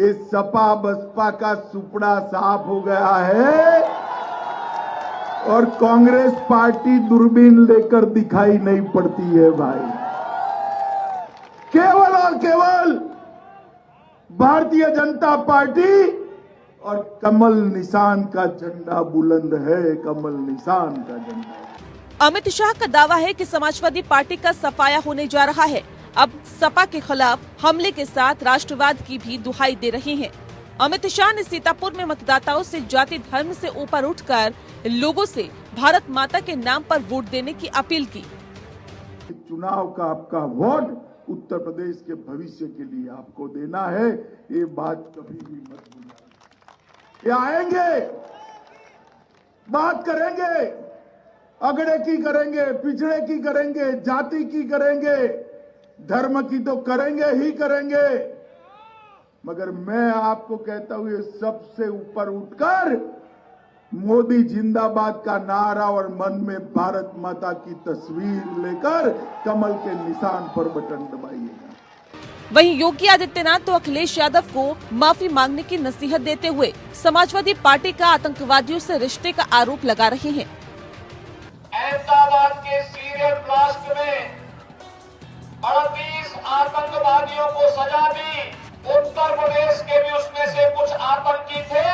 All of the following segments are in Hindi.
ये सपा बसपा का सुपड़ा साफ हो गया है और कांग्रेस पार्टी दूरबीन लेकर दिखाई नहीं पड़ती है भाई। केवल और केवल भारतीय जनता पार्टी और कमल निशान का झंडा बुलंद है, कमल निशान का झंडा। अमित शाह का दावा है कि समाजवादी पार्टी का सफाया होने जा रहा है। अब सपा के खिलाफ हमले के साथ राष्ट्रवाद की भी दुहाई दे रहे हैं। अमित शाह ने सीतापुर में मतदाताओं से जाति धर्म से ऊपर उठकर लोगों से भारत माता के नाम पर वोट देने की अपील की। चुनाव का आपका वोट उत्तर प्रदेश के भविष्य के लिए आपको देना है, ये बात कभी भी मत भूलना। ये आएंगे, बात करेंगे, अगड़े की करेंगे, पिछड़े की करेंगे, जाति की करेंगे, धर्म की तो करेंगे ही करेंगे, मगर मैं आपको कहता हूं ये सबसे ऊपर उठकर मोदी जिंदाबाद का नारा और मन में भारत माता की तस्वीर लेकर कमल के निशान पर बटन दबाइएगा। वहीं योगी आदित्यनाथ तो अखिलेश यादव को माफी मांगने की नसीहत देते हुए समाजवादी पार्टी का आतंकवादियों से रिश्ते का आरोप लगा रहे हैं। अहमदाबाद के सीरियल ब्लास्ट में 38 आतंकवादियों को सजा दी। उत्तर प्रदेश के भी उसमें से कुछ आतंकी थे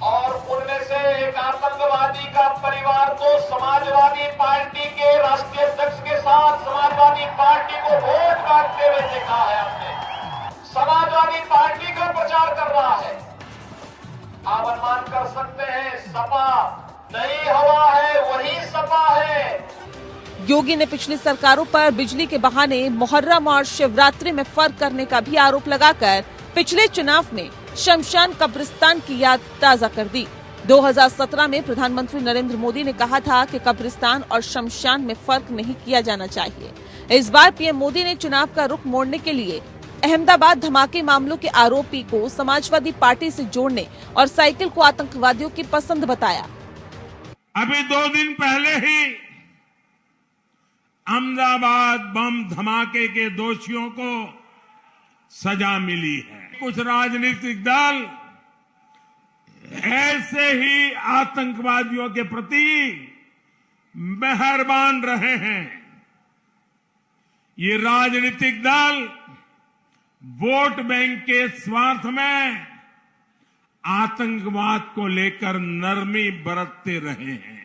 और उनमें से एक आतंकवादी का परिवार तो समाजवादी पार्टी के राष्ट्रीय अध्यक्ष के साथ समाजवादी पार्टी को वोट मांगते हुए देखा है हमने। समाजवादी पार्टी का प्रचार कर रहा है। आप अनुमान कर सकते हैं सपा नई हवा है, वही सपा है। योगी ने पिछली सरकारों पर बिजली के बहाने मुहर्रम और शिवरात्रि में फर्क करने का भी आरोप लगाकर पिछले चुनाव में शमशान कब्रिस्तान की याद ताजा कर दी। 2017 में प्रधानमंत्री नरेंद्र मोदी ने कहा था कि कब्रिस्तान और शमशान में फर्क नहीं किया जाना चाहिए। इस बार पीएम मोदी ने चुनाव का रुख मोड़ने के लिए अहमदाबाद धमाके मामलों के आरोपी को समाजवादी पार्टी से जोड़ने और साइकिल को आतंकवादियों की पसंद बताया। अभी 2 दिन पहले ही अहमदाबाद बम धमाके के दोषियों को सजा मिली है। कुछ राजनीतिक दल ऐसे ही आतंकवादियों के प्रति मेहरबान रहे हैं। ये राजनीतिक दल वोट बैंक के स्वार्थ में आतंकवाद को लेकर नरमी बरतते रहे हैं।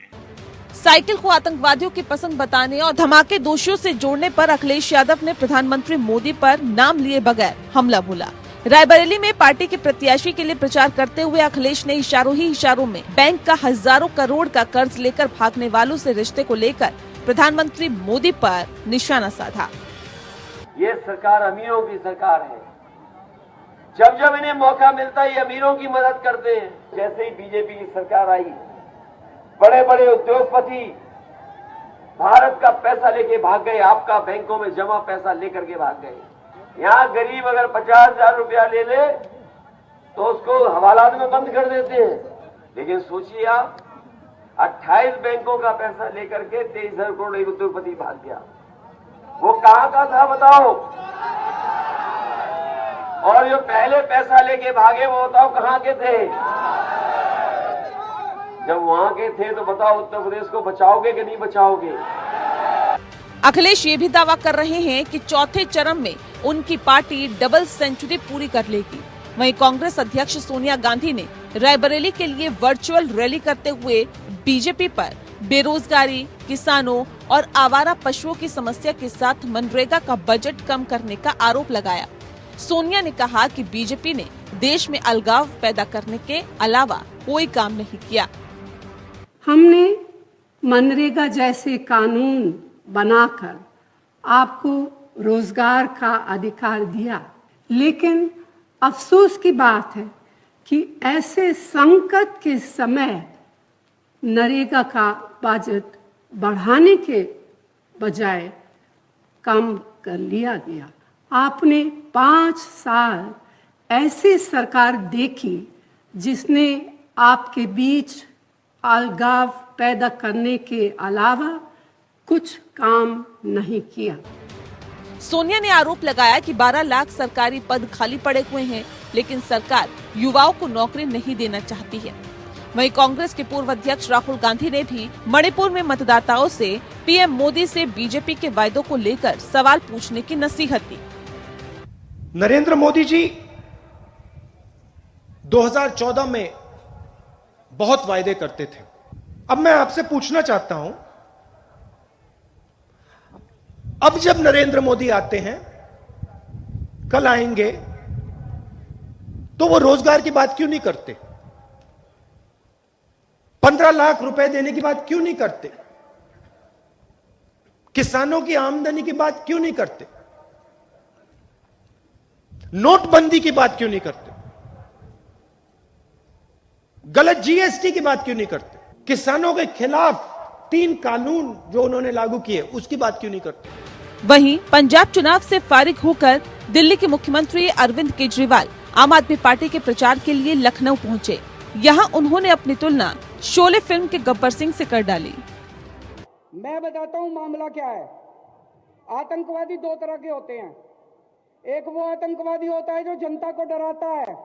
साइकिल को आतंकवादियों की पसंद बताने और धमाके दोषियों से जोड़ने पर अखिलेश यादव ने प्रधानमंत्री मोदी पर नाम लिए बगैर हमला बोला। रायबरेली में पार्टी के प्रत्याशी के लिए प्रचार करते हुए अखिलेश ने इशारों ही इशारों में बैंक का हजारों करोड़ का कर्ज लेकर भागने वालों से रिश्ते को लेकर प्रधानमंत्री मोदी पर निशाना साधा। ये सरकार अमीरों की सरकार है। जब जब इन्हें मौका मिलता है ये अमीरों की मदद करते हैं। जैसे ही बीजेपी की सरकार आई, बड़े बड़े उद्योगपति भारत का पैसा लेके भाग गए, आपका बैंकों में जमा पैसा लेकर के भाग गए। यहाँ गरीब अगर 50,000 रुपया ले ले तो उसको हवालात में बंद कर देते हैं। लेकिन सोचिए आप 28 बैंकों का पैसा लेकर के 23,000 करोड़ एक उद्योगपति भाग गया। वो कहाँ का था बताओ? और जो पहले पैसा लेके भागे वो बताओ कहाँ के थे? जब वहां के थे तो बताओ उत्तर प्रदेश को बचाओगे कि नहीं बचाओगे? अखिलेश ये भी दावा कर रहे हैं कि चौथे चरण में उनकी पार्टी डबल सेंचुरी पूरी कर लेगी। वहीं कांग्रेस अध्यक्ष सोनिया गांधी ने रायबरेली के लिए वर्चुअल रैली करते हुए बीजेपी पर बेरोजगारी, किसानों और आवारा पशुओं की समस्या के साथ मनरेगा का बजट कम करने का आरोप लगाया। सोनिया ने कहा कि बीजेपी ने देश में अलगाव पैदा करने के अलावा कोई काम नहीं किया। हमने मनरेगा जैसे कानून बनाकर आपको रोजगार का अधिकार दिया, लेकिन अफसोस की बात है कि ऐसे संकट के समय नरेगा का बजट बढ़ाने के बजाय कम कर लिया गया। आपने 5 साल ऐसी सरकार देखी जिसने आपके बीच अलगाव पैदा करने के अलावा कुछ काम नहीं किया। सोनिया ने आरोप लगाया कि 12 लाख सरकारी पद खाली पड़े हुए हैं लेकिन सरकार युवाओं को नौकरी नहीं देना चाहती है। वहीं कांग्रेस के पूर्व अध्यक्ष राहुल गांधी ने भी मणिपुर में मतदाताओं से पीएम मोदी से बीजेपी के वायदों को लेकर सवाल पूछने की नसीहत दी। नरेंद्र मोदी जी 2014 में बहुत वायदे करते थे। अब मैं आपसे पूछना चाहता हूं, अब जब नरेंद्र मोदी आते हैं, कल आएंगे, तो वो रोजगार की बात क्यों नहीं करते? 15 लाख रुपए देने की बात क्यों नहीं करते? किसानों की आमदनी की बात क्यों नहीं करते? नोटबंदी की बात क्यों नहीं करते? गलत जीएसटी की बात क्यों नहीं करते? किसानों के खिलाफ 3 कानून जो उन्होंने लागू किए उसकी बात क्यों नहीं करते? वहीं पंजाब चुनाव से फारिग होकर दिल्ली के मुख्यमंत्री अरविंद केजरीवाल आम आदमी पार्टी के प्रचार के लिए लखनऊ पहुंचे। यहां उन्होंने अपनी तुलना शोले फिल्म के गब्बर सिंह से कर डाली। मैं बताता हूं मामला क्या है। आतंकवादी 2 तरह के होते हैं। एक वो आतंकवादी होता है जो जनता को डराता है,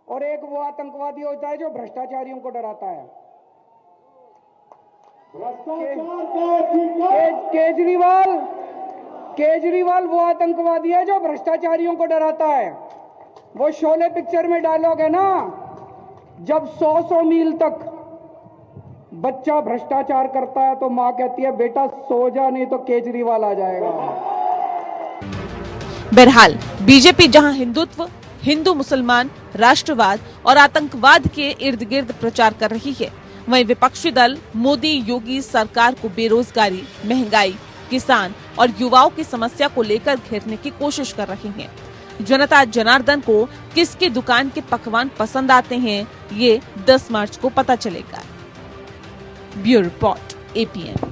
और एक वो आतंकवादी होता है जो भ्रष्टाचारियों को डराता है। केजरीवाल वो आतंकवादी है जो भ्रष्टाचारियों को डराता है। वो शोले पिक्चर में डायलॉग है ना, जब 100 मील तक बच्चा भ्रष्टाचार करता है तो मां कहती है बेटा सो जा, नहीं तो केजरीवाल आ जाएगा। बहरहाल बीजेपी जहां हिंदुत्व, हिंदू मुसलमान, राष्ट्रवाद और आतंकवाद के इर्द गिर्द प्रचार कर रही है, वहीं विपक्षी दल मोदी योगी सरकार को बेरोजगारी, महंगाई, किसान और युवाओं की समस्या को लेकर घेरने की कोशिश कर रहे हैं। जनता जनार्दन को किसकी दुकान के पकवान पसंद आते हैं, ये 10 मार्च को पता चलेगा। Bureau report, APN।